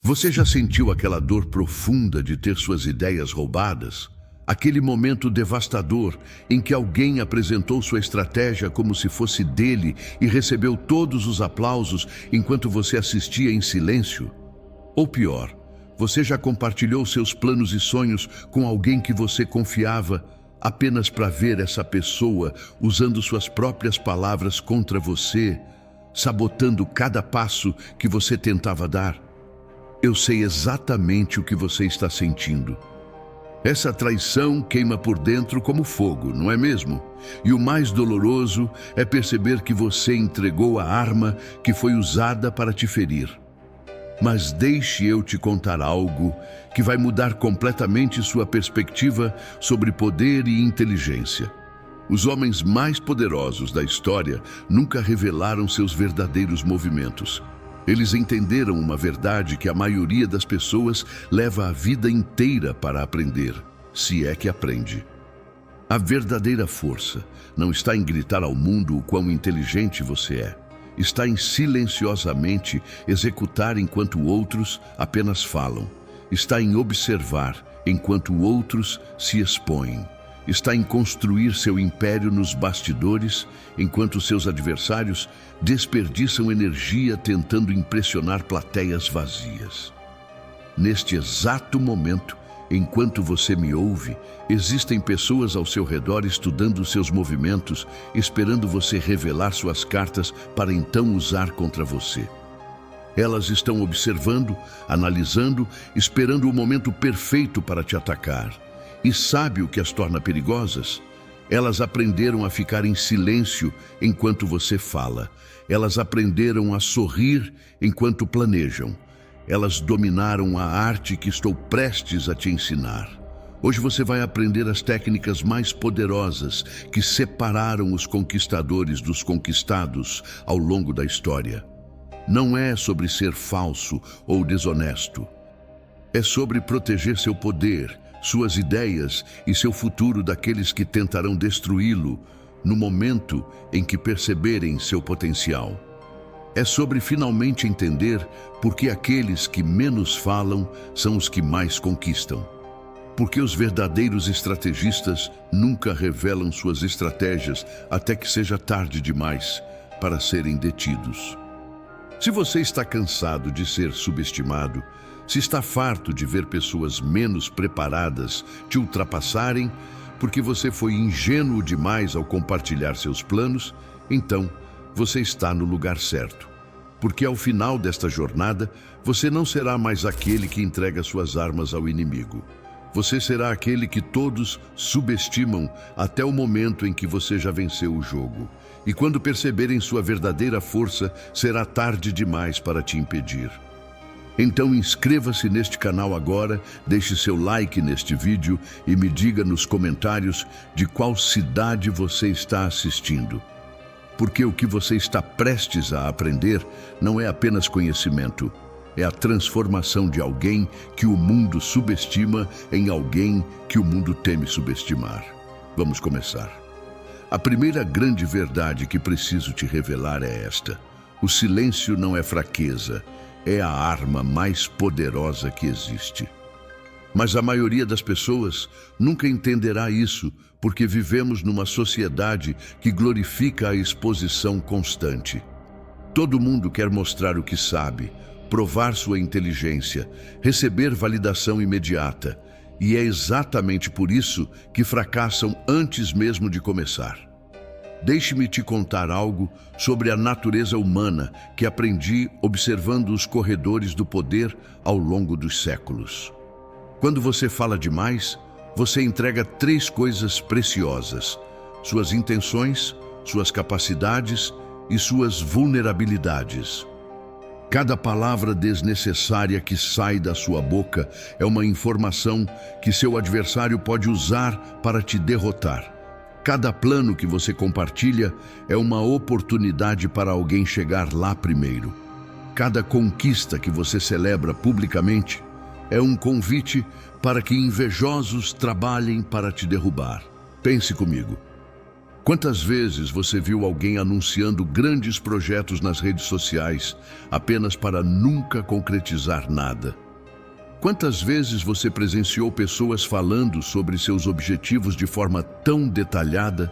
Você já sentiu aquela dor profunda de ter suas ideias roubadas? Aquele momento devastador em que alguém apresentou sua estratégia como se fosse dele e recebeu todos os aplausos enquanto você assistia em silêncio? Ou pior, você já compartilhou seus planos e sonhos com alguém que você confiava apenas para ver essa pessoa usando suas próprias palavras contra você, sabotando cada passo que você tentava dar? Eu sei exatamente o que você está sentindo. Essa traição queima por dentro como fogo, não é mesmo? E o mais doloroso é perceber que você entregou a arma que foi usada para te ferir. Mas deixe eu te contar algo que vai mudar completamente sua perspectiva sobre poder e inteligência. Os homens mais poderosos da história nunca revelaram seus verdadeiros movimentos. Eles entenderam uma verdade que a maioria das pessoas leva a vida inteira para aprender, se é que aprende. A verdadeira força não está em gritar ao mundo o quão inteligente você é. Está em silenciosamente executar enquanto outros apenas falam. Está em observar enquanto outros se expõem. Está em construir seu império nos bastidores, enquanto seus adversários desperdiçam energia tentando impressionar plateias vazias. Neste exato momento, enquanto você me ouve, existem pessoas ao seu redor estudando seus movimentos, esperando você revelar suas cartas para então usar contra você. Elas estão observando, analisando, esperando o momento perfeito para te atacar. E sabe o que as torna perigosas? Elas aprenderam a ficar em silêncio enquanto você fala. Elas aprenderam a sorrir enquanto planejam. Elas dominaram a arte que estou prestes a te ensinar. Hoje você vai aprender as técnicas mais poderosas que separaram os conquistadores dos conquistados ao longo da história. Não é sobre ser falso ou desonesto. É sobre proteger seu poder, suas ideias e seu futuro daqueles que tentarão destruí-lo no momento em que perceberem seu potencial. É sobre finalmente entender por que aqueles que menos falam são os que mais conquistam. Porque os verdadeiros estrategistas nunca revelam suas estratégias até que seja tarde demais para serem detidos. Se você está cansado de ser subestimado, se está farto de ver pessoas menos preparadas te ultrapassarem porque você foi ingênuo demais ao compartilhar seus planos, então você está no lugar certo. Porque ao final desta jornada, você não será mais aquele que entrega suas armas ao inimigo. Você será aquele que todos subestimam até o momento em que você já venceu o jogo. E quando perceberem sua verdadeira força, será tarde demais para te impedir. Então inscreva-se neste canal agora, deixe seu like neste vídeo e me diga nos comentários de qual cidade você está assistindo. Porque o que você está prestes a aprender não é apenas conhecimento, é a transformação de alguém que o mundo subestima em alguém que o mundo teme subestimar. Vamos começar. A primeira grande verdade que preciso te revelar é esta: o silêncio não é fraqueza. É a arma mais poderosa que existe. Mas a maioria das pessoas nunca entenderá isso, porque vivemos numa sociedade que glorifica a exposição constante. Todo mundo quer mostrar o que sabe, provar sua inteligência, receber validação imediata, e é exatamente por isso que fracassam antes mesmo de começar. Deixe-me te contar algo sobre a natureza humana que aprendi observando os corredores do poder ao longo dos séculos. Quando você fala demais, você entrega 3 coisas preciosas: suas intenções, suas capacidades e suas vulnerabilidades. Cada palavra desnecessária que sai da sua boca é uma informação que seu adversário pode usar para te derrotar. Cada plano que você compartilha é uma oportunidade para alguém chegar lá primeiro. Cada conquista que você celebra publicamente é um convite para que invejosos trabalhem para te derrubar. Pense comigo. Quantas vezes você viu alguém anunciando grandes projetos nas redes sociais apenas para nunca concretizar nada? Quantas vezes você presenciou pessoas falando sobre seus objetivos de forma tão detalhada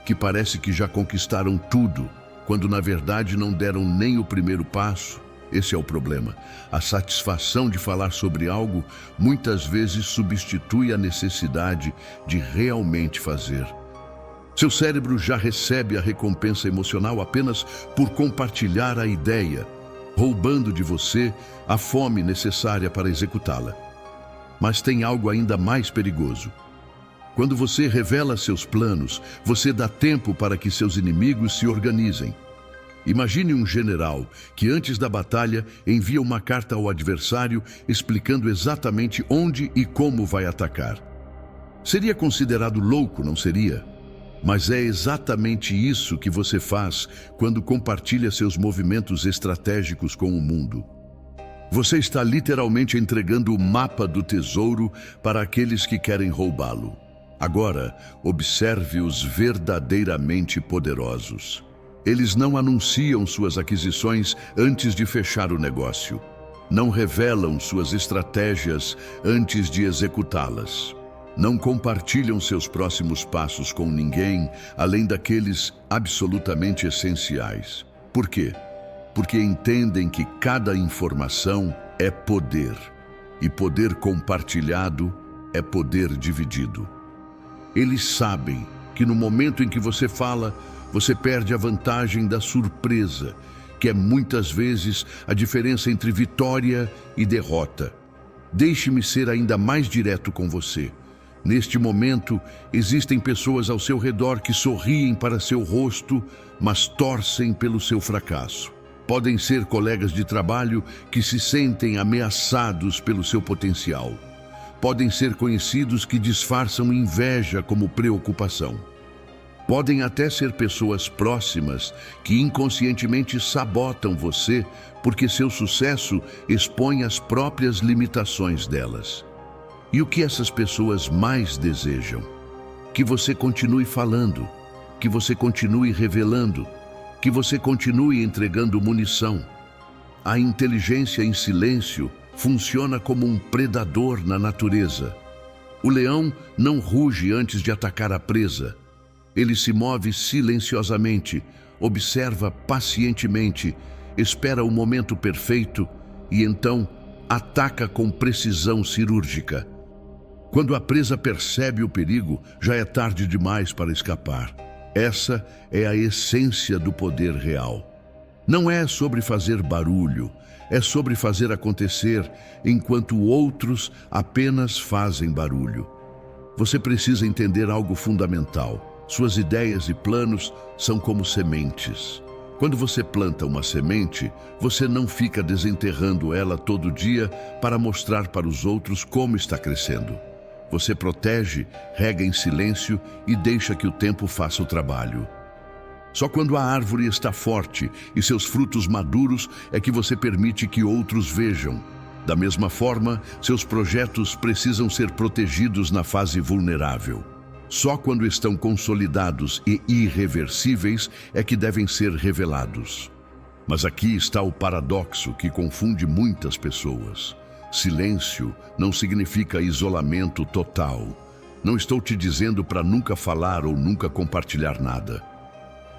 que parece que já conquistaram tudo, quando na verdade não deram nem o primeiro passo? Esse é o problema. A satisfação de falar sobre algo muitas vezes substitui a necessidade de realmente fazer. Seu cérebro já recebe a recompensa emocional apenas por compartilhar a ideia, roubando de você a fome necessária para executá-la. Mas tem algo ainda mais perigoso. Quando você revela seus planos, você dá tempo para que seus inimigos se organizem. Imagine um general que antes da batalha envia uma carta ao adversário explicando exatamente onde e como vai atacar. Seria considerado louco, não seria? Mas é exatamente isso que você faz quando compartilha seus movimentos estratégicos com o mundo. Você está literalmente entregando o mapa do tesouro para aqueles que querem roubá-lo. Agora, observe os verdadeiramente poderosos. Eles não anunciam suas aquisições antes de fechar o negócio. Não revelam suas estratégias antes de executá-las. Não compartilham seus próximos passos com ninguém, além daqueles absolutamente essenciais. Por quê? Porque entendem que cada informação é poder, e poder compartilhado é poder dividido. Eles sabem que no momento em que você fala, você perde a vantagem da surpresa, que é muitas vezes a diferença entre vitória e derrota. Deixe-me ser ainda mais direto com você. Neste momento, existem pessoas ao seu redor que sorriem para seu rosto, mas torcem pelo seu fracasso. Podem ser colegas de trabalho que se sentem ameaçados pelo seu potencial. Podem ser conhecidos que disfarçam inveja como preocupação. Podem até ser pessoas próximas que inconscientemente sabotam você porque seu sucesso expõe as próprias limitações delas. E o que essas pessoas mais desejam? Que você continue falando, que você continue revelando, que você continue entregando munição. A inteligência em silêncio funciona como um predador na natureza. O leão não ruge antes de atacar a presa. Ele se move silenciosamente, observa pacientemente, espera o momento perfeito e então ataca com precisão cirúrgica. Quando a presa percebe o perigo, já é tarde demais para escapar. Essa é a essência do poder real. Não é sobre fazer barulho, é sobre fazer acontecer, enquanto outros apenas fazem barulho. Você precisa entender algo fundamental. Suas ideias e planos são como sementes. Quando você planta uma semente, você não fica desenterrando ela todo dia para mostrar para os outros como está crescendo. Você protege, rega em silêncio e deixa que o tempo faça o trabalho. Só quando a árvore está forte e seus frutos maduros é que você permite que outros vejam. Da mesma forma, seus projetos precisam ser protegidos na fase vulnerável. Só quando estão consolidados e irreversíveis é que devem ser revelados. Mas aqui está o paradoxo que confunde muitas pessoas. Silêncio não significa isolamento total. Não estou te dizendo para nunca falar ou nunca compartilhar nada.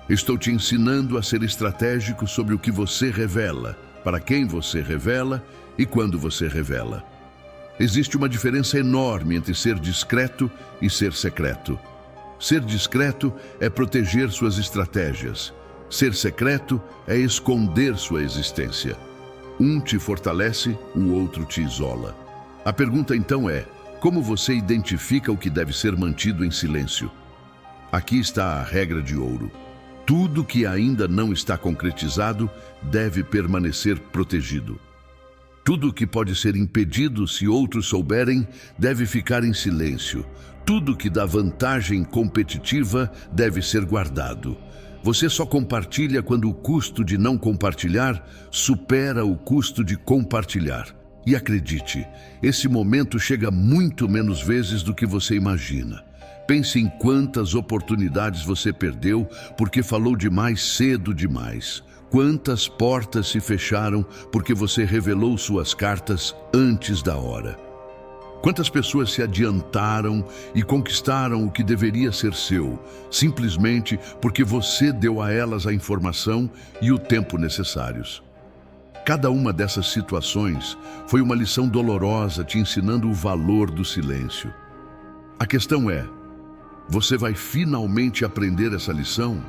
Estou te ensinando a ser estratégico sobre o que você revela, para quem você revela e quando você revela. Existe uma diferença enorme entre ser discreto e ser secreto. Ser discreto é proteger suas estratégias. Ser secreto é esconder sua existência. Um te fortalece, o outro te isola. A pergunta então é: como você identifica o que deve ser mantido em silêncio? Aqui está a regra de ouro. Tudo que ainda não está concretizado deve permanecer protegido. Tudo que pode ser impedido se outros souberem deve ficar em silêncio. Tudo que dá vantagem competitiva deve ser guardado. Você só compartilha quando o custo de não compartilhar supera o custo de compartilhar. E acredite, esse momento chega muito menos vezes do que você imagina. Pense em quantas oportunidades você perdeu porque falou demais cedo demais. Quantas portas se fecharam porque você revelou suas cartas antes da hora. Quantas pessoas se adiantaram e conquistaram o que deveria ser seu, simplesmente porque você deu a elas a informação e o tempo necessários. Cada uma dessas situações foi uma lição dolorosa te ensinando o valor do silêncio. A questão é, você vai finalmente aprender essa lição?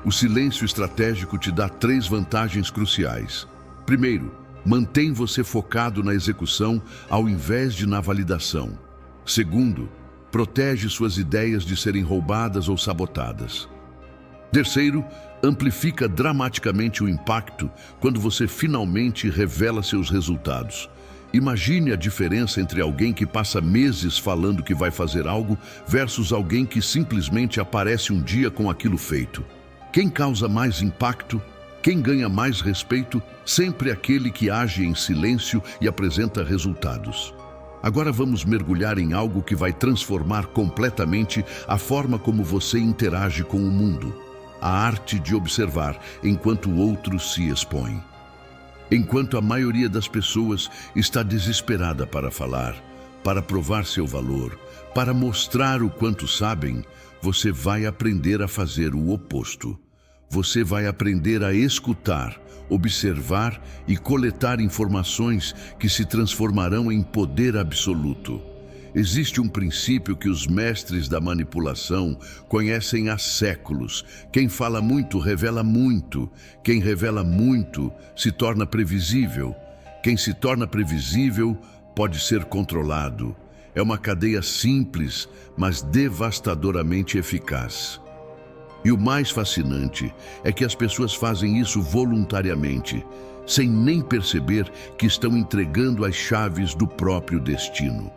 O silêncio estratégico te dá 3 vantagens cruciais. Primeiro, mantém você focado na execução ao invés de na validação. Segundo, protege suas ideias de serem roubadas ou sabotadas. Terceiro, amplifica dramaticamente o impacto quando você finalmente revela seus resultados. Imagine a diferença entre alguém que passa meses falando que vai fazer algo versus alguém que simplesmente aparece um dia com aquilo feito. Quem causa mais impacto? Quem ganha mais respeito? Sempre aquele que age em silêncio e apresenta resultados. Agora vamos mergulhar em algo que vai transformar completamente a forma como você interage com o mundo. A arte de observar enquanto o outro se expõe. Enquanto a maioria das pessoas está desesperada para falar, para provar seu valor, para mostrar o quanto sabem, você vai aprender a fazer o oposto. Você vai aprender a escutar, observar e coletar informações que se transformarão em poder absoluto. Existe um princípio que os mestres da manipulação conhecem há séculos. Quem fala muito revela muito. Quem revela muito se torna previsível. Quem se torna previsível pode ser controlado. É uma cadeia simples, mas devastadoramente eficaz. E o mais fascinante é que as pessoas fazem isso voluntariamente, sem nem perceber que estão entregando as chaves do próprio destino.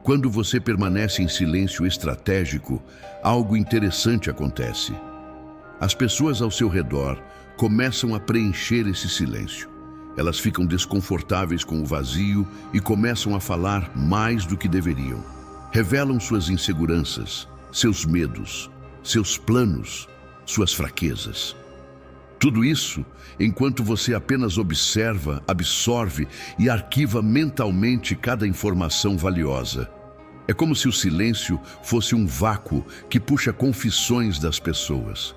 Quando você permanece em silêncio estratégico, algo interessante acontece. As pessoas ao seu redor começam a preencher esse silêncio. Elas ficam desconfortáveis com o vazio e começam a falar mais do que deveriam. Revelam suas inseguranças, seus medos, seus planos, suas fraquezas. Tudo isso enquanto você apenas observa, absorve e arquiva mentalmente cada informação valiosa. É como se o silêncio fosse um vácuo que puxa confissões das pessoas.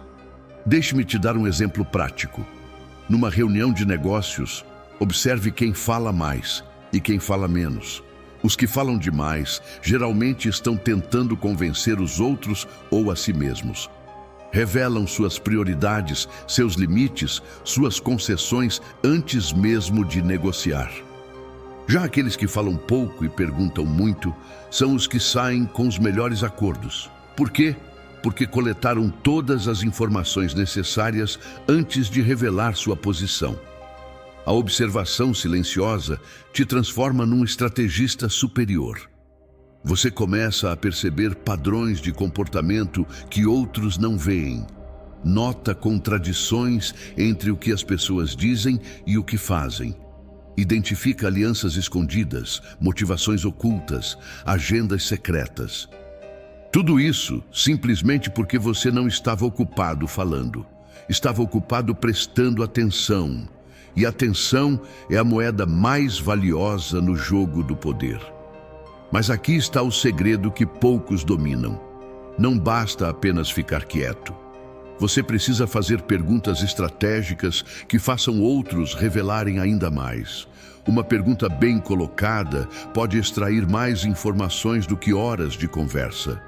Deixe-me te dar um exemplo prático. Numa reunião de negócios, observe quem fala mais e quem fala menos. Os que falam demais geralmente estão tentando convencer os outros ou a si mesmos. Revelam suas prioridades, seus limites, suas concessões antes mesmo de negociar. Já aqueles que falam pouco e perguntam muito são os que saem com os melhores acordos. Por quê? Porque coletaram todas as informações necessárias antes de revelar sua posição. A observação silenciosa te transforma num estrategista superior. Você começa a perceber padrões de comportamento que outros não veem. Nota contradições entre o que as pessoas dizem e o que fazem. Identifica alianças escondidas, motivações ocultas, agendas secretas. Tudo isso simplesmente porque você não estava ocupado falando. Estava ocupado prestando atenção. E atenção é a moeda mais valiosa no jogo do poder. Mas aqui está o segredo que poucos dominam. Não basta apenas ficar quieto. Você precisa fazer perguntas estratégicas que façam outros revelarem ainda mais. Uma pergunta bem colocada pode extrair mais informações do que horas de conversa.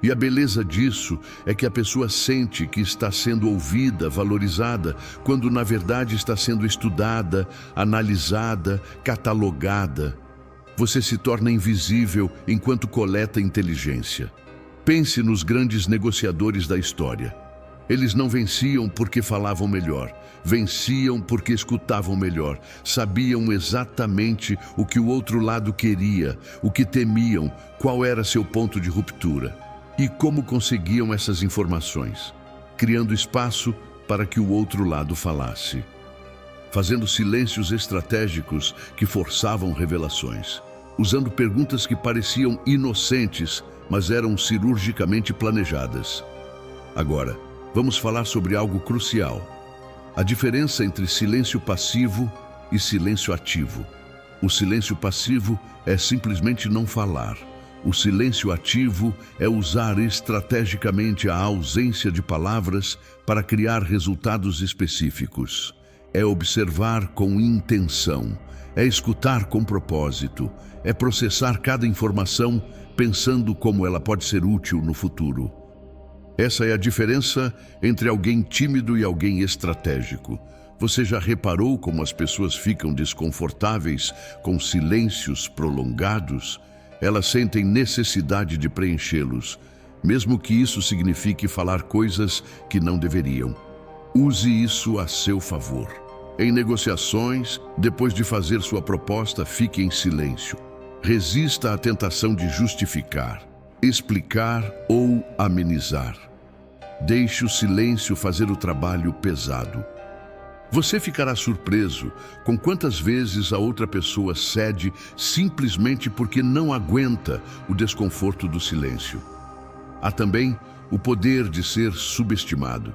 E a beleza disso é que a pessoa sente que está sendo ouvida, valorizada, quando na verdade está sendo estudada, analisada, catalogada. Você se torna invisível enquanto coleta inteligência. Pense nos grandes negociadores da história. Eles não venciam porque falavam melhor, venciam porque escutavam melhor, sabiam exatamente o que o outro lado queria, o que temiam, qual era seu ponto de ruptura. E como conseguiam essas informações? Criando espaço para que o outro lado falasse. Fazendo silêncios estratégicos que forçavam revelações. Usando perguntas que pareciam inocentes, mas eram cirurgicamente planejadas. Agora, vamos falar sobre algo crucial: a diferença entre silêncio passivo e silêncio ativo. O silêncio passivo é simplesmente não falar. O silêncio ativo é usar estrategicamente a ausência de palavras para criar resultados específicos. É observar com intenção, é escutar com propósito, é processar cada informação pensando como ela pode ser útil no futuro. Essa é a diferença entre alguém tímido e alguém estratégico. Você já reparou como as pessoas ficam desconfortáveis com silêncios prolongados? Elas sentem necessidade de preenchê-los, mesmo que isso signifique falar coisas que não deveriam. Use isso a seu favor. Em negociações, depois de fazer sua proposta, fique em silêncio. Resista à tentação de justificar, explicar ou amenizar. Deixe o silêncio fazer o trabalho pesado. Você ficará surpreso com quantas vezes a outra pessoa cede simplesmente porque não aguenta o desconforto do silêncio. Há também o poder de ser subestimado.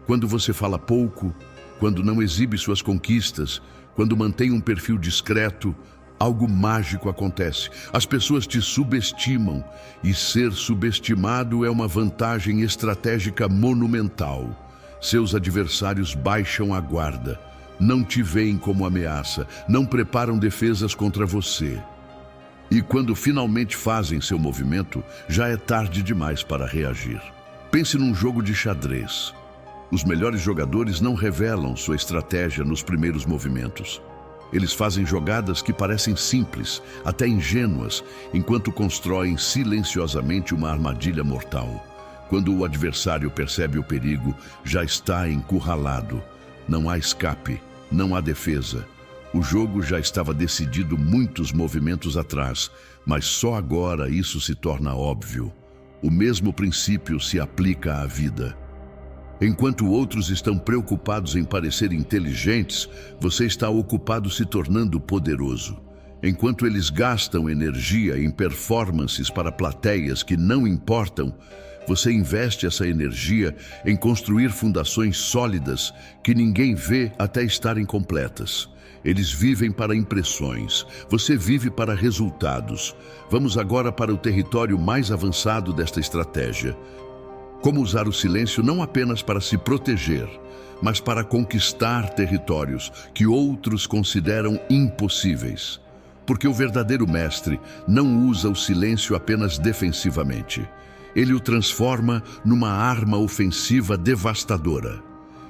Quando você fala pouco, quando não exibe suas conquistas, quando mantém um perfil discreto, algo mágico acontece. As pessoas te subestimam, e ser subestimado é uma vantagem estratégica monumental. Seus adversários baixam a guarda, não te veem como ameaça, não preparam defesas contra você. E quando finalmente fazem seu movimento, já é tarde demais para reagir. Pense num jogo de xadrez. Os melhores jogadores não revelam sua estratégia nos primeiros movimentos. Eles fazem jogadas que parecem simples, até ingênuas, enquanto constroem silenciosamente uma armadilha mortal. Quando o adversário percebe o perigo, já está encurralado. Não há escape, não há defesa. O jogo já estava decidido muitos movimentos atrás, mas só agora isso se torna óbvio. O mesmo princípio se aplica à vida. Enquanto outros estão preocupados em parecer inteligentes, você está ocupado se tornando poderoso. Enquanto eles gastam energia em performances para plateias que não importam, você investe essa energia em construir fundações sólidas que ninguém vê até estarem completas. Eles vivem para impressões, você vive para resultados. Vamos agora para o território mais avançado desta estratégia. Como usar o silêncio não apenas para se proteger, mas para conquistar territórios que outros consideram impossíveis. Porque o verdadeiro mestre não usa o silêncio apenas defensivamente. Ele o transforma numa arma ofensiva devastadora.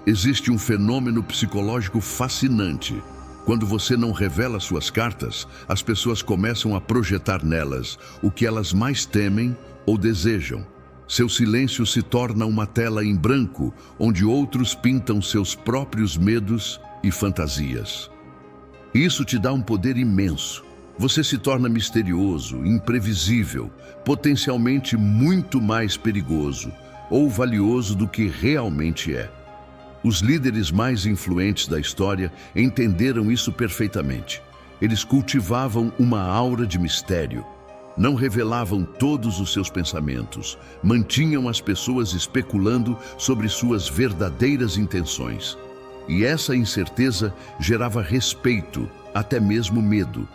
Existe um fenômeno psicológico fascinante. Quando você não revela suas cartas, as pessoas começam a projetar nelas o que elas mais temem ou desejam. Seu silêncio se torna uma tela em branco, onde outros pintam seus próprios medos e fantasias. Isso te dá um poder imenso. Você se torna misterioso, imprevisível, potencialmente muito mais perigoso ou valioso do que realmente é. Os líderes mais influentes da história entenderam isso perfeitamente. Eles cultivavam uma aura de mistério. Não revelavam todos os seus pensamentos, mantinham as pessoas especulando sobre suas verdadeiras intenções. E essa incerteza gerava respeito, até mesmo medo,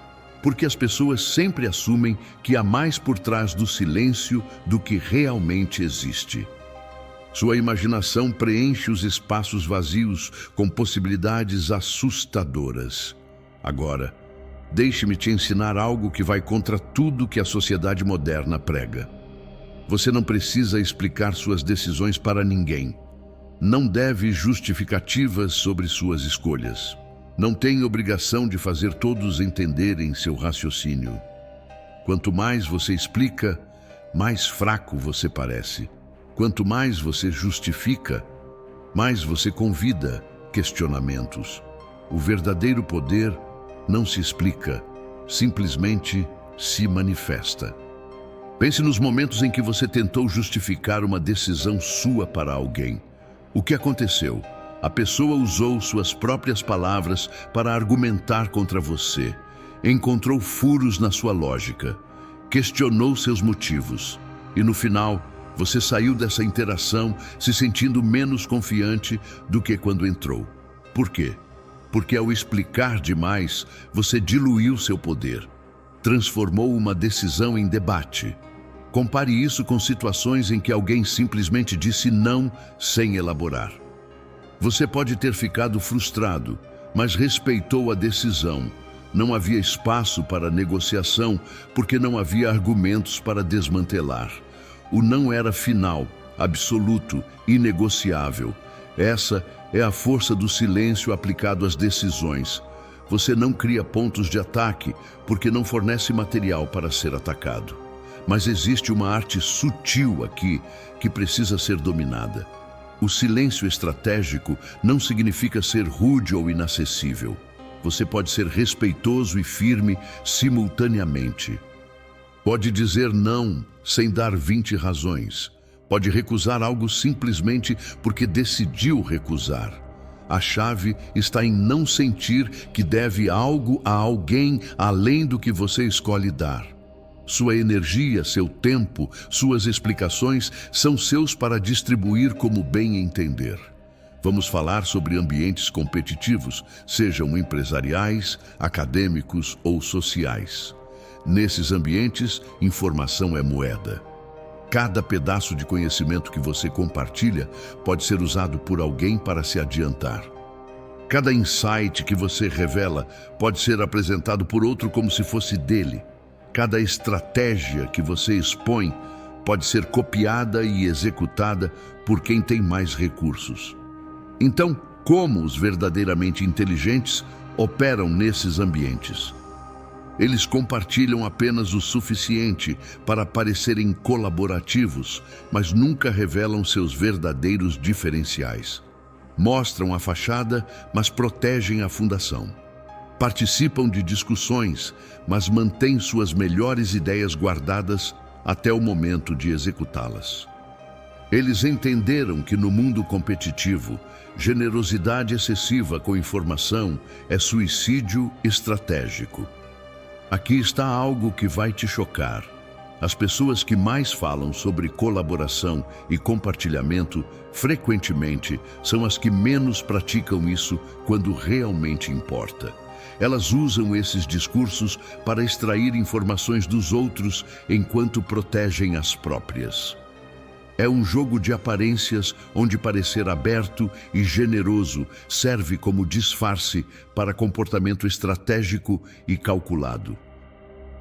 porque as pessoas sempre assumem que há mais por trás do silêncio do que realmente existe. Sua imaginação preenche os espaços vazios com possibilidades assustadoras. Agora, deixe-me te ensinar algo que vai contra tudo que a sociedade moderna prega. Você não precisa explicar suas decisões para ninguém. Não deve justificativas sobre suas escolhas. Não tem obrigação de fazer todos entenderem seu raciocínio. Quanto mais você explica, mais fraco você parece. Quanto mais você justifica, mais você convida questionamentos. O verdadeiro poder não se explica, simplesmente se manifesta. Pense nos momentos em que você tentou justificar uma decisão sua para alguém. O que aconteceu? A pessoa usou suas próprias palavras para argumentar contra você. Encontrou furos na sua lógica. Questionou seus motivos. E no final, você saiu dessa interação se sentindo menos confiante do que quando entrou. Por quê? Porque ao explicar demais, você diluiu seu poder, transformou uma decisão em debate. Compare isso com situações em que alguém simplesmente disse não sem elaborar. Você pode ter ficado frustrado, mas respeitou a decisão. Não havia espaço para negociação porque não havia argumentos para desmantelar. O não era final, absoluto, inegociável. Essa é a força do silêncio aplicado às decisões. Você não cria pontos de ataque porque não fornece material para ser atacado. Mas existe uma arte sutil aqui que precisa ser dominada. O silêncio estratégico não significa ser rude ou inacessível. Você pode ser respeitoso e firme simultaneamente. Pode dizer não sem dar 20 razões. Pode recusar algo simplesmente porque decidiu recusar. A chave está em não sentir que deve algo a alguém além do que você escolhe dar. Sua energia, seu tempo, suas explicações são seus para distribuir como bem entender. Vamos falar sobre ambientes competitivos, sejam empresariais, acadêmicos ou sociais. Nesses ambientes, informação é moeda. Cada pedaço de conhecimento que você compartilha pode ser usado por alguém para se adiantar. Cada insight que você revela pode ser apresentado por outro como se fosse dele. Cada estratégia que você expõe pode ser copiada e executada por quem tem mais recursos. Então, como os verdadeiramente inteligentes operam nesses ambientes? Eles compartilham apenas o suficiente para parecerem colaborativos, mas nunca revelam seus verdadeiros diferenciais. Mostram a fachada, mas protegem a fundação. Participam de discussões, mas mantêm suas melhores ideias guardadas até o momento de executá-las. Eles entenderam que no mundo competitivo, generosidade excessiva com informação é suicídio estratégico. Aqui está algo que vai te chocar. As pessoas que mais falam sobre colaboração e compartilhamento, frequentemente, são as que menos praticam isso quando realmente importa. Elas usam esses discursos para extrair informações dos outros enquanto protegem as próprias. É um jogo de aparências onde parecer aberto e generoso serve como disfarce para comportamento estratégico e calculado.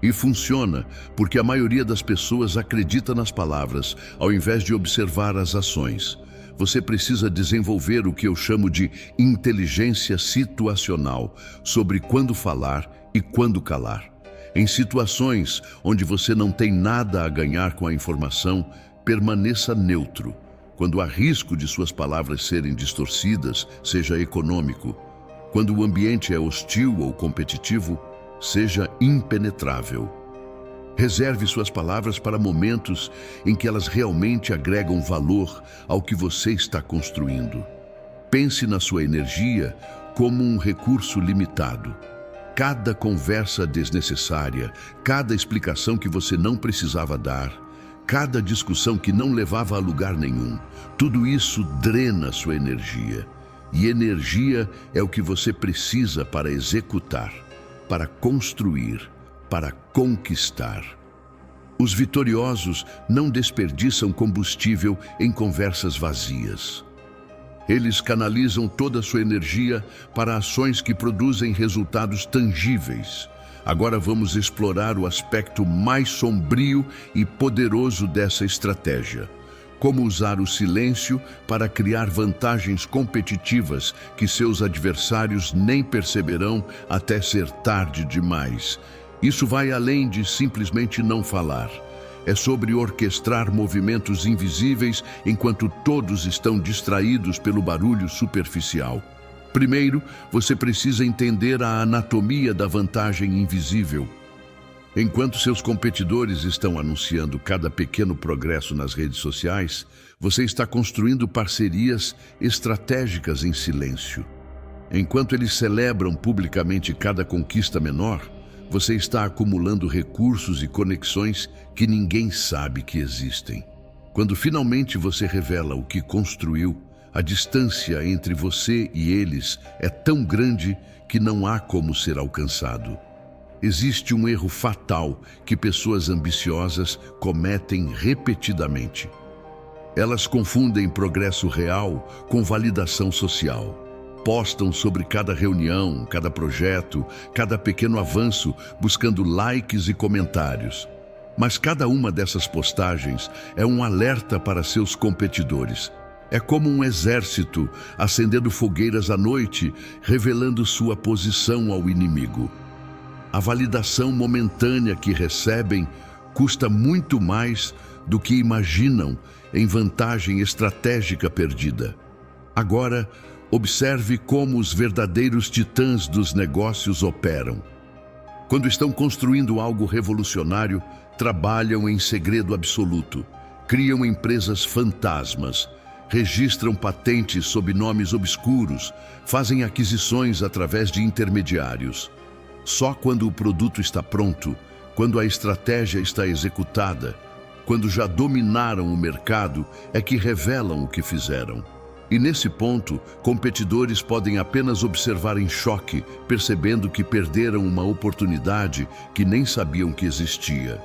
E funciona porque a maioria das pessoas acredita nas palavras, ao invés de observar as ações. Você precisa desenvolver o que eu chamo de inteligência situacional, sobre quando falar e quando calar. Em situações onde você não tem nada a ganhar com a informação, permaneça neutro. Quando há risco de suas palavras serem distorcidas, seja econômico. Quando o ambiente é hostil ou competitivo, seja impenetrável. Reserve suas palavras para momentos em que elas realmente agregam valor ao que você está construindo. Pense na sua energia como um recurso limitado. Cada conversa desnecessária, cada explicação que você não precisava dar, cada discussão que não levava a lugar nenhum, tudo isso drena sua energia. E energia é o que você precisa para executar, para construir, para conquistar. Os vitoriosos não desperdiçam combustível em conversas vazias. Eles canalizam toda a sua energia para ações que produzem resultados tangíveis. Agora vamos explorar o aspecto mais sombrio e poderoso dessa estratégia. Como usar o silêncio para criar vantagens competitivas que seus adversários nem perceberão até ser tarde demais. Isso vai além de simplesmente não falar. É sobre orquestrar movimentos invisíveis enquanto todos estão distraídos pelo barulho superficial. Primeiro, você precisa entender a anatomia da vantagem invisível. Enquanto seus competidores estão anunciando cada pequeno progresso nas redes sociais, você está construindo parcerias estratégicas em silêncio. Enquanto eles celebram publicamente cada conquista menor, Você está acumulando recursos e conexões que ninguém sabe que existem. Quando finalmente você revela o que construiu, a distância entre você e eles é tão grande que não há como ser alcançado. Existe um erro fatal que pessoas ambiciosas cometem repetidamente. Elas confundem progresso real com validação social. Postam sobre cada reunião, cada projeto, cada pequeno avanço, buscando likes e comentários. Mas cada uma dessas postagens é um alerta para seus competidores. É como um exército acendendo fogueiras à noite, revelando sua posição ao inimigo. A validação momentânea que recebem custa muito mais do que imaginam em vantagem estratégica perdida. Agora, observe como os verdadeiros titãs dos negócios operam. Quando estão construindo algo revolucionário, trabalham em segredo absoluto, criam empresas fantasmas, registram patentes sob nomes obscuros, fazem aquisições através de intermediários. Só quando o produto está pronto, quando a estratégia está executada, quando já dominaram o mercado, é que revelam o que fizeram. E nesse ponto, competidores podem apenas observar em choque, percebendo que perderam uma oportunidade que nem sabiam que existia.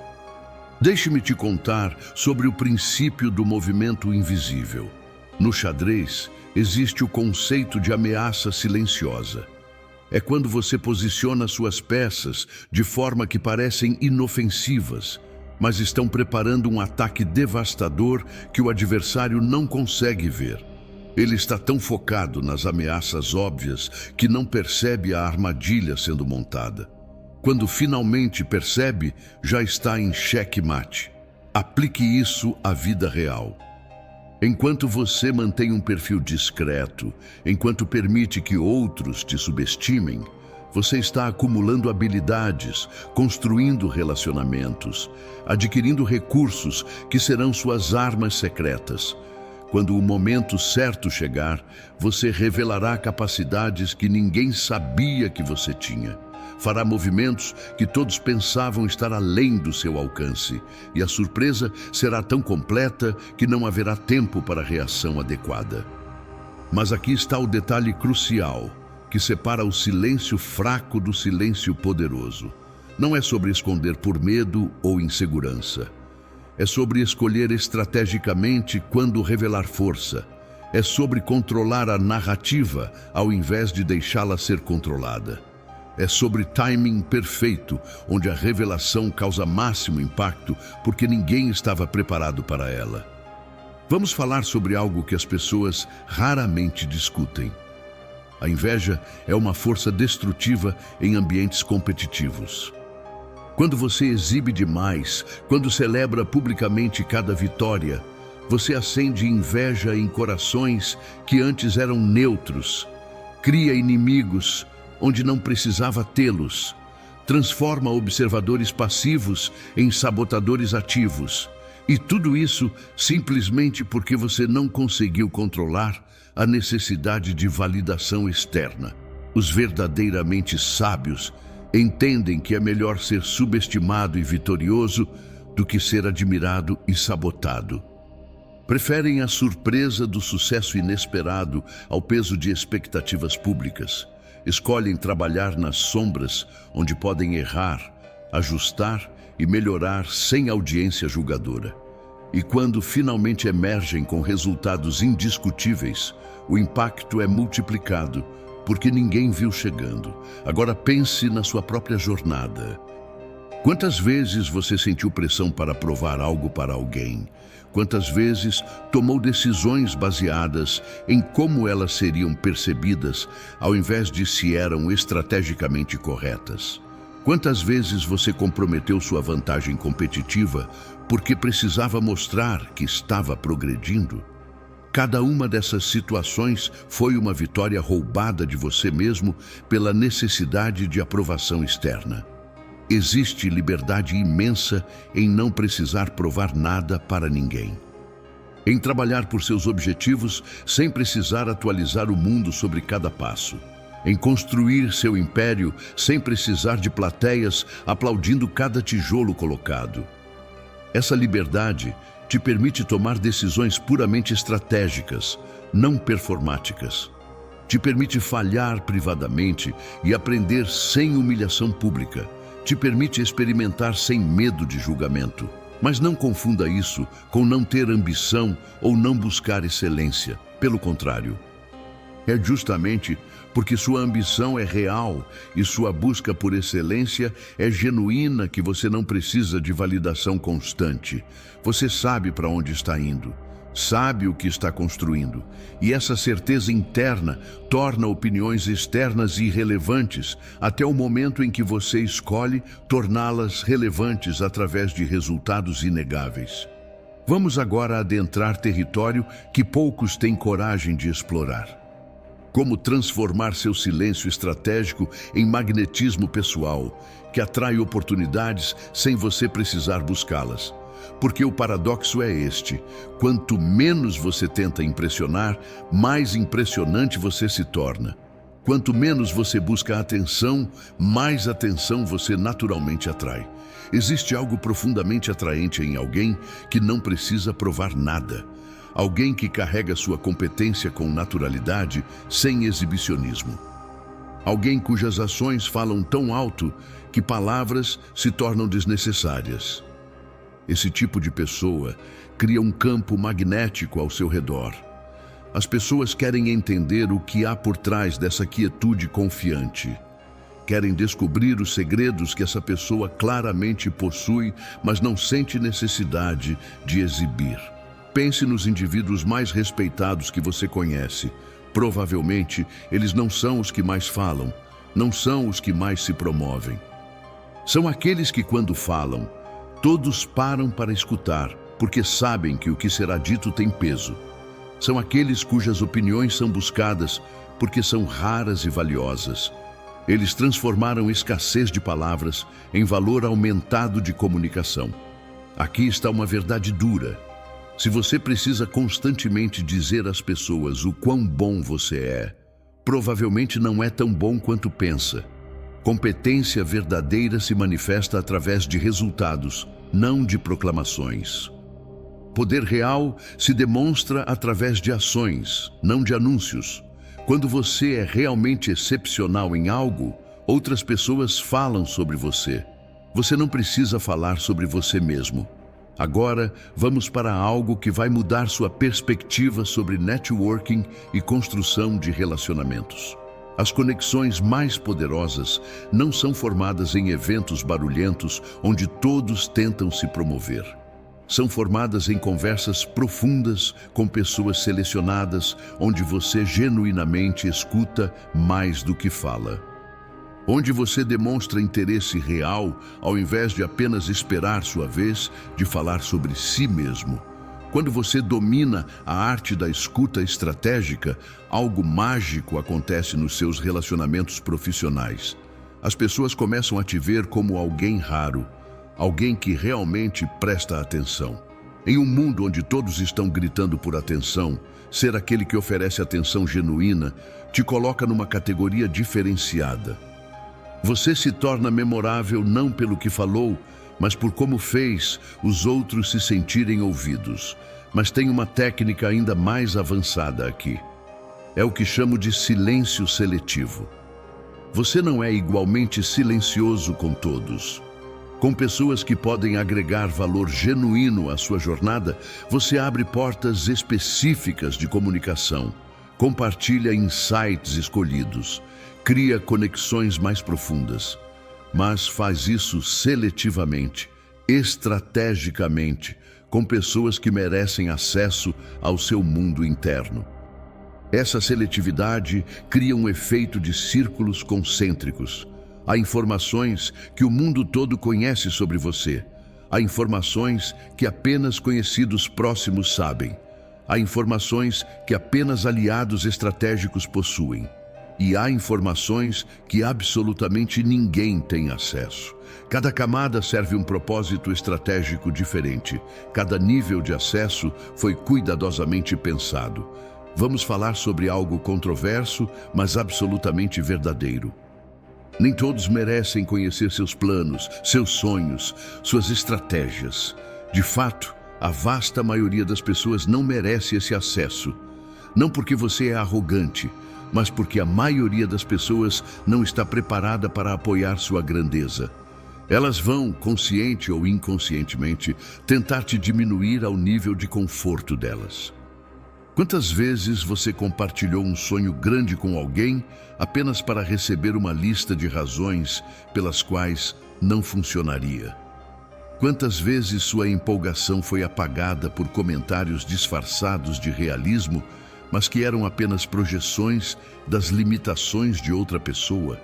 Deixe-me te contar sobre o princípio do movimento invisível. No xadrez, existe o conceito de ameaça silenciosa. É quando você posiciona suas peças de forma que parecem inofensivas, mas estão preparando um ataque devastador que o adversário não consegue ver. Ele está tão focado nas ameaças óbvias que não percebe a armadilha sendo montada. Quando finalmente percebe, já está em xeque-mate. Aplique isso à vida real. Enquanto você mantém um perfil discreto, enquanto permite que outros te subestimem, você está acumulando habilidades, construindo relacionamentos, adquirindo recursos que serão suas armas secretas. Quando o momento certo chegar, você revelará capacidades que ninguém sabia que você tinha. Fará movimentos que todos pensavam estar além do seu alcance, e a surpresa será tão completa que não haverá tempo para a reação adequada. Mas aqui está o detalhe crucial, que separa o silêncio fraco do silêncio poderoso. Não é sobre esconder por medo ou insegurança. É sobre escolher estrategicamente quando revelar força. É sobre controlar a narrativa ao invés de deixá-la ser controlada. É sobre timing perfeito, onde a revelação causa máximo impacto porque ninguém estava preparado para ela. Vamos falar sobre algo que as pessoas raramente discutem. A inveja é uma força destrutiva em ambientes competitivos. Quando você exibe demais, quando celebra publicamente cada vitória, você acende inveja em corações que antes eram neutros, cria inimigos onde não precisava tê-los, transforma observadores passivos em sabotadores ativos. E tudo isso simplesmente porque você não conseguiu controlar a necessidade de validação externa. Os verdadeiramente sábios entendem que é melhor ser subestimado e vitorioso do que ser admirado e sabotado. Preferem a surpresa do sucesso inesperado ao peso de expectativas públicas. Escolhem trabalhar nas sombras, onde podem errar, ajustar e melhorar sem audiência julgadora. E quando finalmente emergem com resultados indiscutíveis, o impacto é multiplicado, porque ninguém viu chegando. Agora pense na sua própria jornada. Quantas vezes você sentiu pressão para provar algo para alguém? Quantas vezes tomou decisões baseadas em como elas seriam percebidas, ao invés de se eram estrategicamente corretas? Quantas vezes você comprometeu sua vantagem competitiva porque precisava mostrar que estava progredindo? Cada uma dessas situações foi uma vitória roubada de você mesmo pela necessidade de aprovação externa. Existe liberdade imensa em não precisar provar nada para ninguém. Em trabalhar por seus objetivos sem precisar atualizar o mundo sobre cada passo. em construir seu império sem precisar de plateias aplaudindo cada tijolo colocado. Essa liberdade te permite tomar decisões puramente estratégicas, não performáticas. Te permite falhar privadamente e aprender sem humilhação pública. Te permite experimentar sem medo de julgamento. Mas não confunda isso com não ter ambição ou não buscar excelência. Pelo contrário, é justamente porque sua ambição é real e sua busca por excelência é genuína que você não precisa de validação constante. Você sabe para onde está indo, sabe o que está construindo, e essa certeza interna torna opiniões externas irrelevantes até o momento em que você escolhe torná-las relevantes através de resultados inegáveis. Vamos agora adentrar território que poucos têm coragem de explorar. Como transformar seu silêncio estratégico em magnetismo pessoal, que atrai oportunidades sem você precisar buscá-las. Porque o paradoxo é este: quanto menos você tenta impressionar, mais impressionante você se torna. Quanto menos você busca atenção, mais atenção você naturalmente atrai. Existe algo profundamente atraente em alguém que não precisa provar nada. Alguém que carrega sua competência com naturalidade, sem exibicionismo. Alguém cujas ações falam tão alto que palavras se tornam desnecessárias. Esse tipo de pessoa cria um campo magnético ao seu redor. As pessoas querem entender o que há por trás dessa quietude confiante. Querem descobrir os segredos que essa pessoa claramente possui, mas não sente necessidade de exibir. Pense nos indivíduos mais respeitados que você conhece. Provavelmente, eles não são os que mais falam, não são os que mais se promovem. São aqueles que, quando falam, todos param para escutar, porque sabem que o que será dito tem peso. São aqueles cujas opiniões são buscadas, porque são raras e valiosas. Eles transformaram escassez de palavras em valor aumentado de comunicação. Aqui está uma verdade dura. Se você precisa constantemente dizer às pessoas o quão bom você é, provavelmente não é tão bom quanto pensa. Competência verdadeira se manifesta através de resultados, não de proclamações. Poder real se demonstra através de ações, não de anúncios. Quando você é realmente excepcional em algo, outras pessoas falam sobre você. Você não precisa falar sobre você mesmo. Agora, vamos para algo que vai mudar sua perspectiva sobre networking e construção de relacionamentos. As conexões mais poderosas não são formadas em eventos barulhentos onde todos tentam se promover. São formadas em conversas profundas com pessoas selecionadas, onde você genuinamente escuta mais do que fala. Onde você demonstra interesse real, ao invés de apenas esperar sua vez de falar sobre si mesmo. Quando você domina a arte da escuta estratégica, algo mágico acontece nos seus relacionamentos profissionais. As pessoas começam a te ver como alguém raro, alguém que realmente presta atenção. Em um mundo onde todos estão gritando por atenção, ser aquele que oferece atenção genuína te coloca numa categoria diferenciada. Você se torna memorável não pelo que falou, mas por como fez os outros se sentirem ouvidos. Mas tem uma técnica ainda mais avançada aqui. É o que chamo de silêncio seletivo. Você não é igualmente silencioso com todos. Com pessoas que podem agregar valor genuíno à sua jornada, você abre portas específicas de comunicação, compartilha insights escolhidos, cria conexões mais profundas, mas faz isso seletivamente, estrategicamente, com pessoas que merecem acesso ao seu mundo interno. Essa seletividade cria um efeito de círculos concêntricos. Há informações que o mundo todo conhece sobre você. Há informações que apenas conhecidos próximos sabem. Há informações que apenas aliados estratégicos possuem. E há informações que absolutamente ninguém tem acesso. Cada camada serve um propósito estratégico diferente. Cada nível de acesso foi cuidadosamente pensado. Vamos falar sobre algo controverso, mas absolutamente verdadeiro. Nem todos merecem conhecer seus planos, seus sonhos, suas estratégias. De fato, a vasta maioria das pessoas não merece esse acesso. Não porque você é arrogante, mas porque a maioria das pessoas não está preparada para apoiar sua grandeza. Elas vão, consciente ou inconscientemente, tentar te diminuir ao nível de conforto delas. Quantas vezes você compartilhou um sonho grande com alguém apenas para receber uma lista de razões pelas quais não funcionaria? Quantas vezes sua empolgação foi apagada por comentários disfarçados de realismo, mas que eram apenas projeções das limitações de outra pessoa?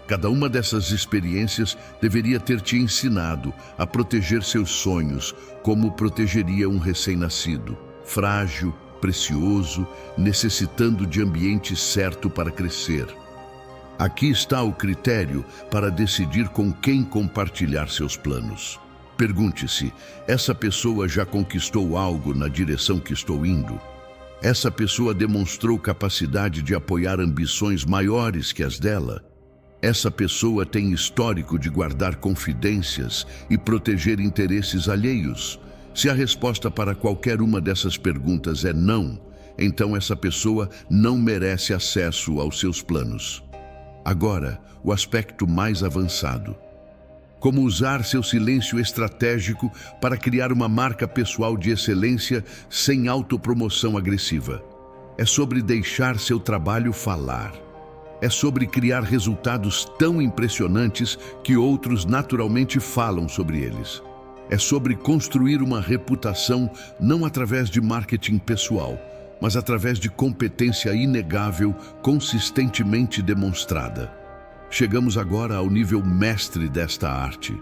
Cada uma dessas experiências deveria ter te ensinado a proteger seus sonhos como protegeria um recém-nascido, frágil, precioso, necessitando de ambiente certo para crescer. Aqui está o critério para decidir com quem compartilhar seus planos. Pergunte-se: essa pessoa já conquistou algo na direção que estou indo? Essa pessoa demonstrou capacidade de apoiar ambições maiores que as dela? Essa pessoa tem histórico de guardar confidências e proteger interesses alheios? Se a resposta para qualquer uma dessas perguntas é não, então essa pessoa não merece acesso aos seus planos. Agora, o aspecto mais avançado. Como usar seu silêncio estratégico para criar uma marca pessoal de excelência sem autopromoção agressiva. É sobre deixar seu trabalho falar. É sobre criar resultados tão impressionantes que outros naturalmente falam sobre eles. É sobre construir uma reputação não através de marketing pessoal, mas através de competência inegável, consistentemente demonstrada. Chegamos agora ao nível mestre desta arte.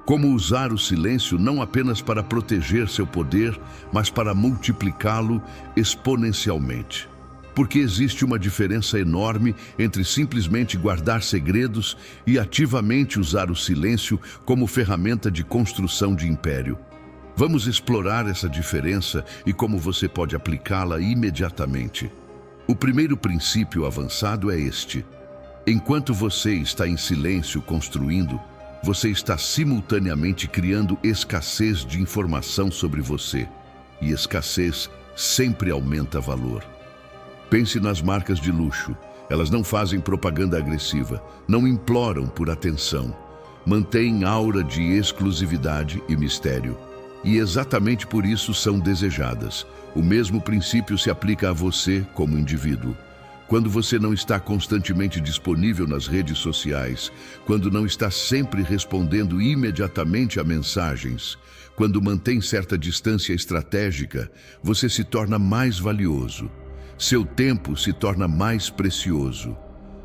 Como usar o silêncio não apenas para proteger seu poder, mas para multiplicá-lo exponencialmente. Porque existe uma diferença enorme entre simplesmente guardar segredos e ativamente usar o silêncio como ferramenta de construção de império. Vamos explorar essa diferença e como você pode aplicá-la imediatamente. O primeiro princípio avançado é este: enquanto você está em silêncio construindo, você está simultaneamente criando escassez de informação sobre você. E escassez sempre aumenta valor. Pense nas marcas de luxo. Elas não fazem propaganda agressiva, não imploram por atenção. Mantêm aura de exclusividade e mistério. E exatamente por isso são desejadas. O mesmo princípio se aplica a você como indivíduo. Quando você não está constantemente disponível nas redes sociais, quando não está sempre respondendo imediatamente a mensagens, quando mantém certa distância estratégica, você se torna mais valioso. Seu tempo se torna mais precioso.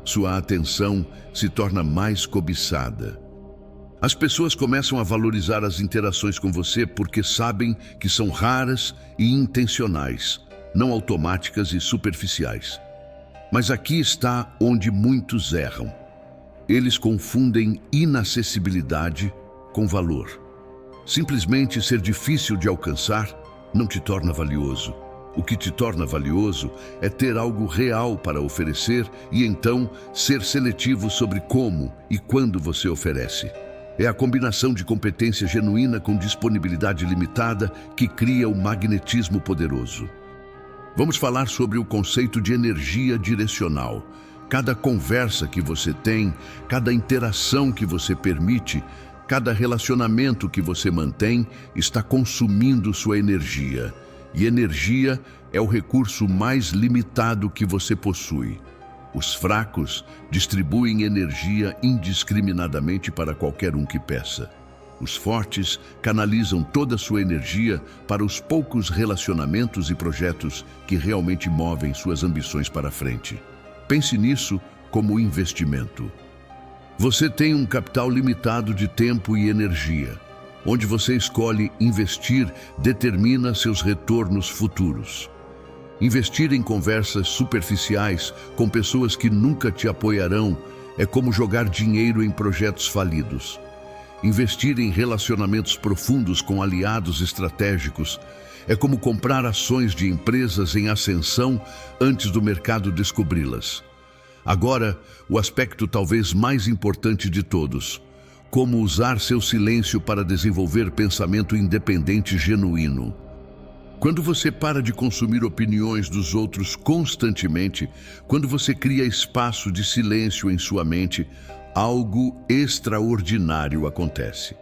Sua atenção se torna mais cobiçada. As pessoas começam a valorizar as interações com você porque sabem que são raras e intencionais, não automáticas e superficiais. Mas aqui está onde muitos erram. Eles confundem inacessibilidade com valor. Simplesmente ser difícil de alcançar não te torna valioso. O que te torna valioso é ter algo real para oferecer e então ser seletivo sobre como e quando você oferece. É a combinação de competência genuína com disponibilidade limitada que cria o magnetismo poderoso. Vamos falar sobre o conceito de energia direcional. Cada conversa que você tem, cada interação que você permite, cada relacionamento que você mantém está consumindo sua energia. E energia é o recurso mais limitado que você possui. Os fracos distribuem energia indiscriminadamente para qualquer um que peça. Os fortes canalizam toda a sua energia para os poucos relacionamentos e projetos que realmente movem suas ambições para frente. Pense nisso como investimento. Você tem um capital limitado de tempo e energia. Onde você escolhe investir determina seus retornos futuros. Investir em conversas superficiais com pessoas que nunca te apoiarão é como jogar dinheiro em projetos falidos. Investir em relacionamentos profundos com aliados estratégicos É como comprar ações de empresas em ascensão antes do mercado descobri-las. Agora, o aspecto talvez mais importante de todos: como usar seu silêncio para desenvolver pensamento independente genuíno. Quando você para de consumir opiniões dos outros constantemente, quando você cria espaço de silêncio em sua mente, algo extraordinário acontece.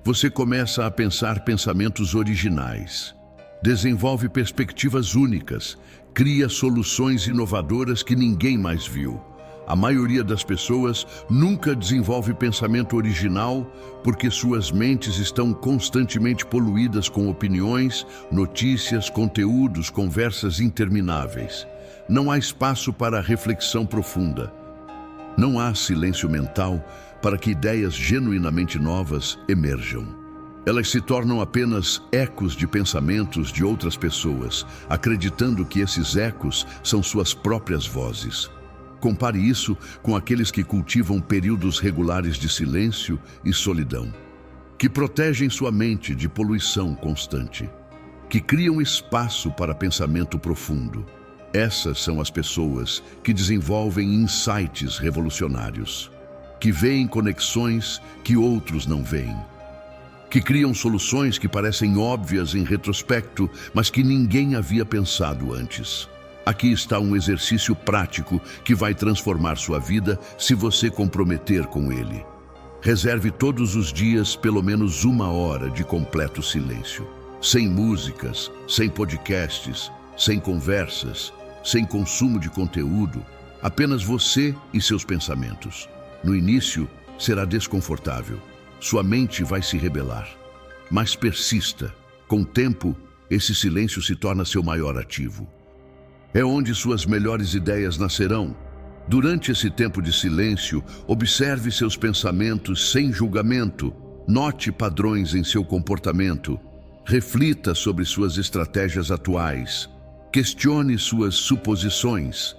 Você começa a pensar pensamentos originais, desenvolve perspectivas únicas, cria soluções inovadoras que ninguém mais viu. A maioria das pessoas nunca desenvolve pensamento original porque suas mentes estão constantemente poluídas com opiniões, notícias, conteúdos, conversas intermináveis. Não há espaço para reflexão profunda. Não há silêncio mental para que ideias genuinamente novas emerjam. Elas se tornam apenas ecos de pensamentos de outras pessoas, acreditando que esses ecos são suas próprias vozes. Compare isso com aqueles que cultivam períodos regulares de silêncio e solidão, que protegem sua mente de poluição constante, que criam espaço para pensamento profundo. Essas são as pessoas que desenvolvem insights revolucionários, que veem conexões que outros não veem, que criam soluções que parecem óbvias em retrospecto, mas que ninguém havia pensado antes. Aqui está um exercício prático que vai transformar sua vida se você comprometer com ele. Reserve todos os dias pelo menos 1 hora de completo silêncio. Sem músicas, sem podcasts, sem conversas, sem consumo de conteúdo. Apenas você e seus pensamentos. No início, será desconfortável. Sua mente vai se rebelar. Mas persista. Com o tempo, esse silêncio se torna seu maior ativo. É onde suas melhores ideias nascerão. Durante esse tempo de silêncio, observe seus pensamentos sem julgamento. Note padrões em seu comportamento. Reflita sobre suas estratégias atuais. Questione suas suposições.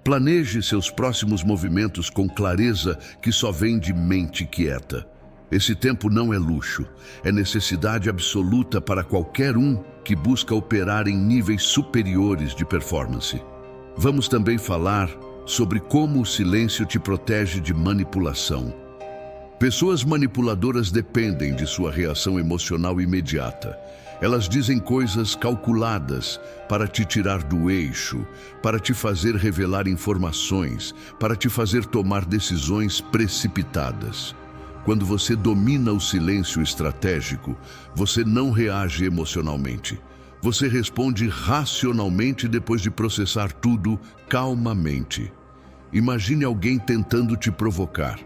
Planeje seus próximos movimentos com clareza que só vem de mente quieta. Esse tempo não é luxo, é necessidade absoluta para qualquer um que busca operar em níveis superiores de performance. Vamos também falar sobre como o silêncio te protege de manipulação. Pessoas manipuladoras dependem de sua reação emocional imediata. Elas dizem coisas calculadas para te tirar do eixo, para te fazer revelar informações, para te fazer tomar decisões precipitadas. Quando você domina o silêncio estratégico, você não reage emocionalmente. Você responde racionalmente depois de processar tudo calmamente. Imagine alguém tentando te provocar.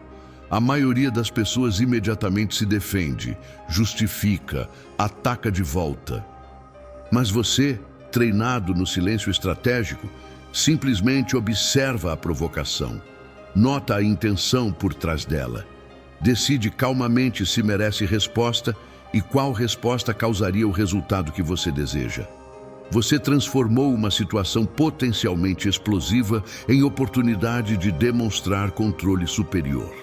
A maioria das pessoas imediatamente se defende, justifica, ataca de volta. Mas você, treinado no silêncio estratégico, simplesmente observa a provocação. Nota a intenção por trás dela. Decide calmamente se merece resposta e qual resposta causaria o resultado que você deseja. Você transformou uma situação potencialmente explosiva em oportunidade de demonstrar controle superior.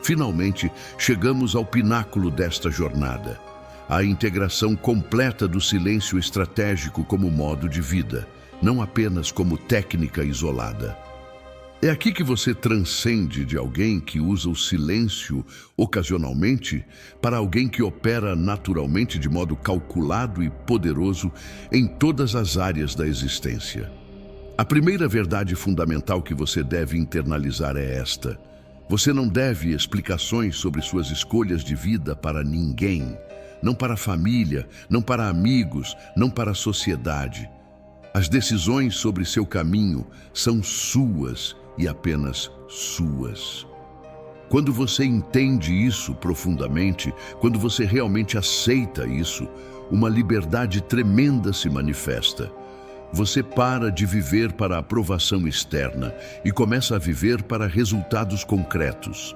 Finalmente, chegamos ao pináculo desta jornada. A integração completa do silêncio estratégico como modo de vida, não apenas como técnica isolada. É aqui que você transcende de alguém que usa o silêncio ocasionalmente para alguém que opera naturalmente de modo calculado e poderoso em todas as áreas da existência. A primeira verdade fundamental que você deve internalizar é esta: você não deve explicações sobre suas escolhas de vida para ninguém, não para a família, não para amigos, não para a sociedade. As decisões sobre seu caminho são suas e apenas suas. Quando você entende isso profundamente, quando você realmente aceita isso, uma liberdade tremenda se manifesta. Você para de viver para a aprovação externa e começa a viver para resultados concretos.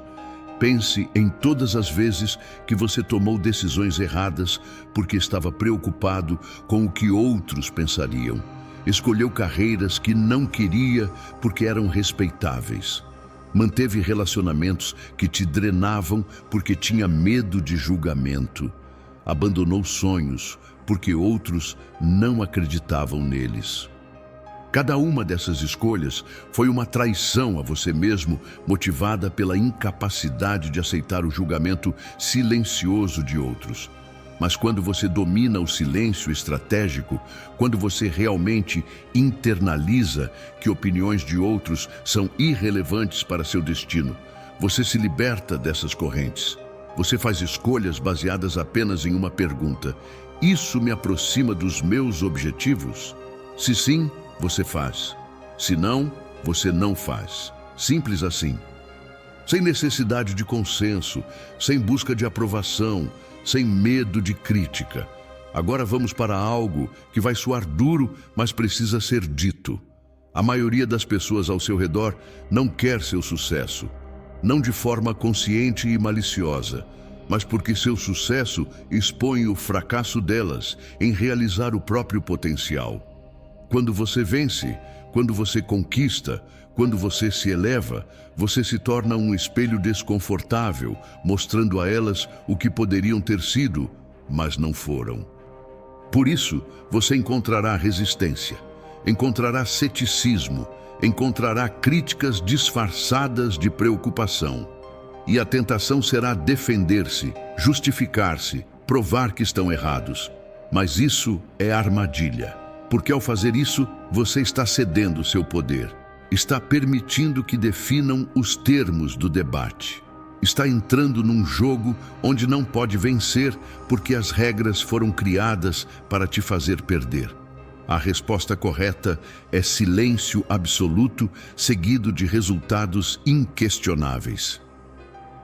Pense em todas as vezes que você tomou decisões erradas porque estava preocupado com o que outros pensariam. Escolheu carreiras que não queria porque eram respeitáveis. Manteve relacionamentos que te drenavam porque tinha medo de julgamento. abandonou sonhos, porque outros não acreditavam neles. Cada uma dessas escolhas foi uma traição a você mesmo, motivada pela incapacidade de aceitar o julgamento silencioso de outros. Mas quando você domina o silêncio estratégico, quando você realmente internaliza que opiniões de outros são irrelevantes para seu destino, você se liberta dessas correntes. Você faz escolhas baseadas apenas em uma pergunta: isso me aproxima dos meus objetivos? Se sim, você faz. Se não, você não faz. Simples assim. Sem necessidade de consenso, sem busca de aprovação, sem medo de crítica. Agora vamos para algo que vai soar duro, mas precisa ser dito. A maioria das pessoas ao seu redor não quer seu sucesso. Não de forma consciente e maliciosa, mas porque seu sucesso expõe o fracasso delas em realizar o próprio potencial. Quando você vence, quando você conquista, quando você se eleva, você se torna um espelho desconfortável, mostrando a elas o que poderiam ter sido, mas não foram. Por isso, você encontrará resistência, encontrará ceticismo, encontrará críticas disfarçadas de preocupação. E a tentação será defender-se, justificar-se, provar que estão errados. Mas isso é armadilha. Porque ao fazer isso, você está cedendo seu poder. Está permitindo que definam os termos do debate. Está entrando num jogo onde não pode vencer porque as regras foram criadas para te fazer perder. A resposta correta é silêncio absoluto, seguido de resultados inquestionáveis.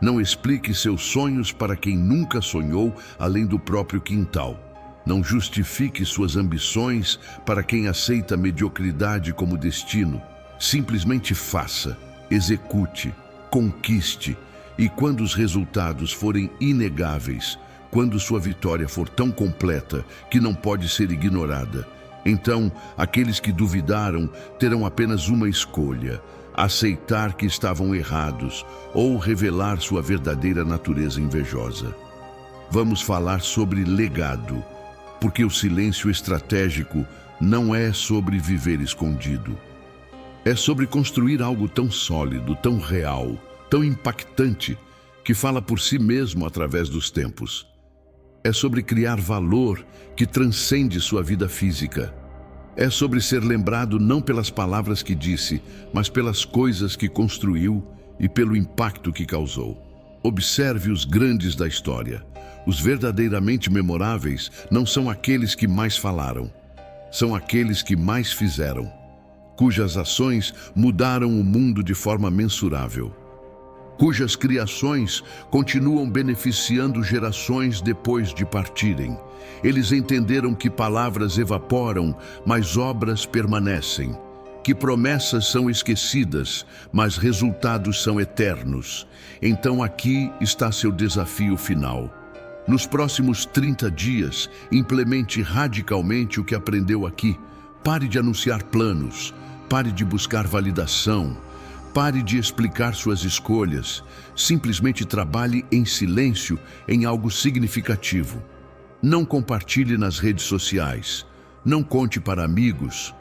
Não explique seus sonhos para quem nunca sonhou além do próprio quintal. Não justifique suas ambições para quem aceita a mediocridade como destino. Simplesmente faça, execute, conquiste. E quando os resultados forem inegáveis, quando sua vitória for tão completa que não pode ser ignorada, então aqueles que duvidaram terão apenas uma escolha: aceitar que estavam errados ou revelar sua verdadeira natureza invejosa. Vamos falar sobre legado. Porque o silêncio estratégico não é sobre viver escondido. É sobre construir algo tão sólido, tão real, tão impactante, que fala por si mesmo através dos tempos. É sobre criar valor que transcende sua vida física. É sobre ser lembrado não pelas palavras que disse, mas pelas coisas que construiu e pelo impacto que causou. Observe os grandes da história. Os verdadeiramente memoráveis não são aqueles que mais falaram, são aqueles que mais fizeram, cujas ações mudaram o mundo de forma mensurável, cujas criações continuam beneficiando gerações depois de partirem. Eles entenderam que palavras evaporam, mas obras permanecem, que promessas são esquecidas, mas resultados são eternos. Então aqui está seu desafio final. Nos próximos 30 dias, implemente radicalmente o que aprendeu aqui. Pare de anunciar planos, pare de buscar validação, pare de explicar suas escolhas. Simplesmente trabalhe em silêncio em algo significativo. Não compartilhe nas redes sociais, não conte para amigos,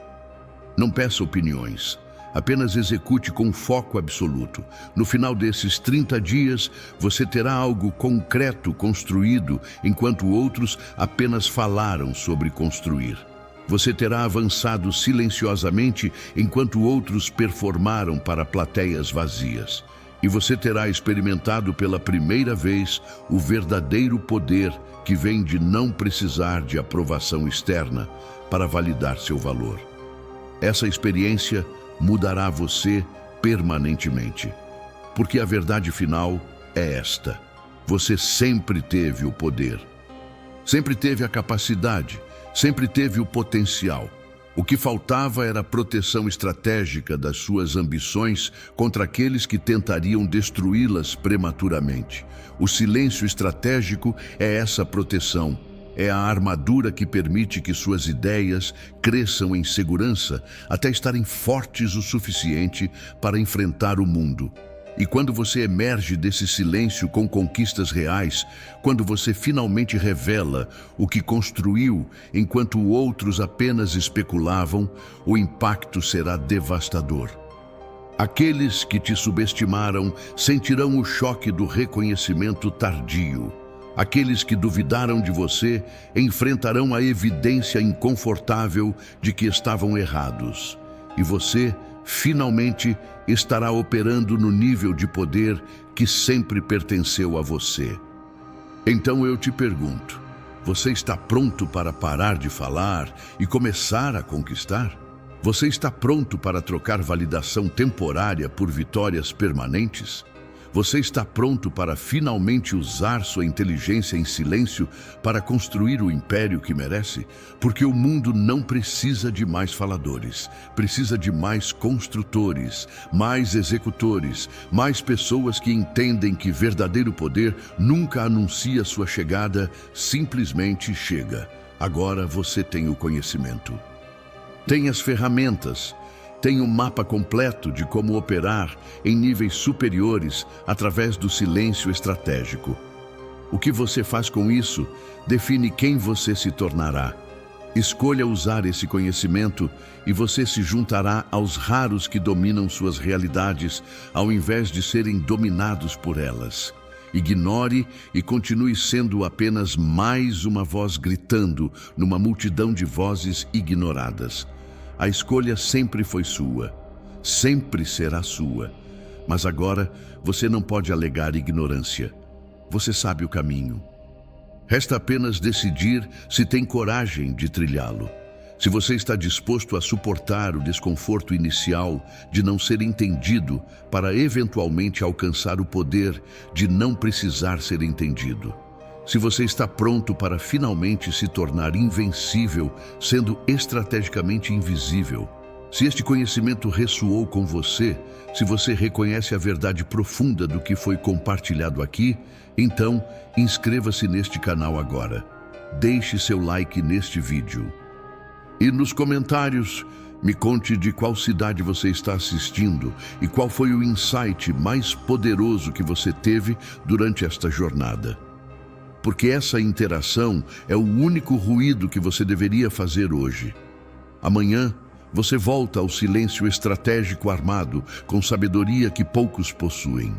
não peça opiniões. Apenas execute com foco absoluto. No final desses 30 dias, você terá algo concreto construído, enquanto outros apenas falaram sobre construir. Você terá avançado silenciosamente, enquanto outros performaram para plateias vazias. E você terá experimentado pela primeira vez o verdadeiro poder que vem de não precisar de aprovação externa para validar seu valor. Essa experiência mudará você permanentemente. Porque a verdade final é esta: você sempre teve o poder, sempre teve a capacidade, sempre teve o potencial. O que faltava era a proteção estratégica das suas ambições contra aqueles que tentariam destruí-las prematuramente. O silêncio estratégico é essa proteção. É a armadura que permite que suas ideias cresçam em segurança até estarem fortes o suficiente para enfrentar o mundo. E quando você emerge desse silêncio com conquistas reais, quando você finalmente revela o que construiu enquanto outros apenas especulavam, o impacto será devastador. Aqueles que te subestimaram sentirão o choque do reconhecimento tardio. Aqueles que duvidaram de você enfrentarão a evidência inconfortável de que estavam errados. E você, finalmente, estará operando no nível de poder que sempre pertenceu a você. Então eu te pergunto, você está pronto para parar de falar e começar a conquistar? Você está pronto para trocar validação temporária por vitórias permanentes? Você está pronto para finalmente usar sua inteligência em silêncio para construir o império que merece? Porque o mundo não precisa de mais faladores, precisa de mais construtores, mais executores, mais pessoas que entendem que verdadeiro poder nunca anuncia sua chegada, simplesmente chega. Agora você tem o conhecimento. Tem as ferramentas. Tem um mapa completo de como operar em níveis superiores através do silêncio estratégico. O que você faz com isso define quem você se tornará. Escolha usar esse conhecimento e você se juntará aos raros que dominam suas realidades, ao invés de serem dominados por elas. Ignore e continue sendo apenas mais uma voz gritando numa multidão de vozes ignoradas. A escolha sempre foi sua, sempre será sua. Mas agora você não pode alegar ignorância. Você sabe o caminho. Resta apenas decidir se tem coragem de trilhá-lo. Se você está disposto a suportar o desconforto inicial de não ser entendido para eventualmente alcançar o poder de não precisar ser entendido. Se você está pronto para finalmente se tornar invencível, sendo estrategicamente invisível. Se este conhecimento ressoou com você, se você reconhece a verdade profunda do que foi compartilhado aqui, então inscreva-se neste canal agora. Deixe seu like neste vídeo. E nos comentários, me conte de qual cidade você está assistindo e qual foi o insight mais poderoso que você teve durante esta jornada. Porque essa interação é o único ruído que você deveria fazer hoje. Amanhã, você volta ao silêncio estratégico armado com sabedoria que poucos possuem.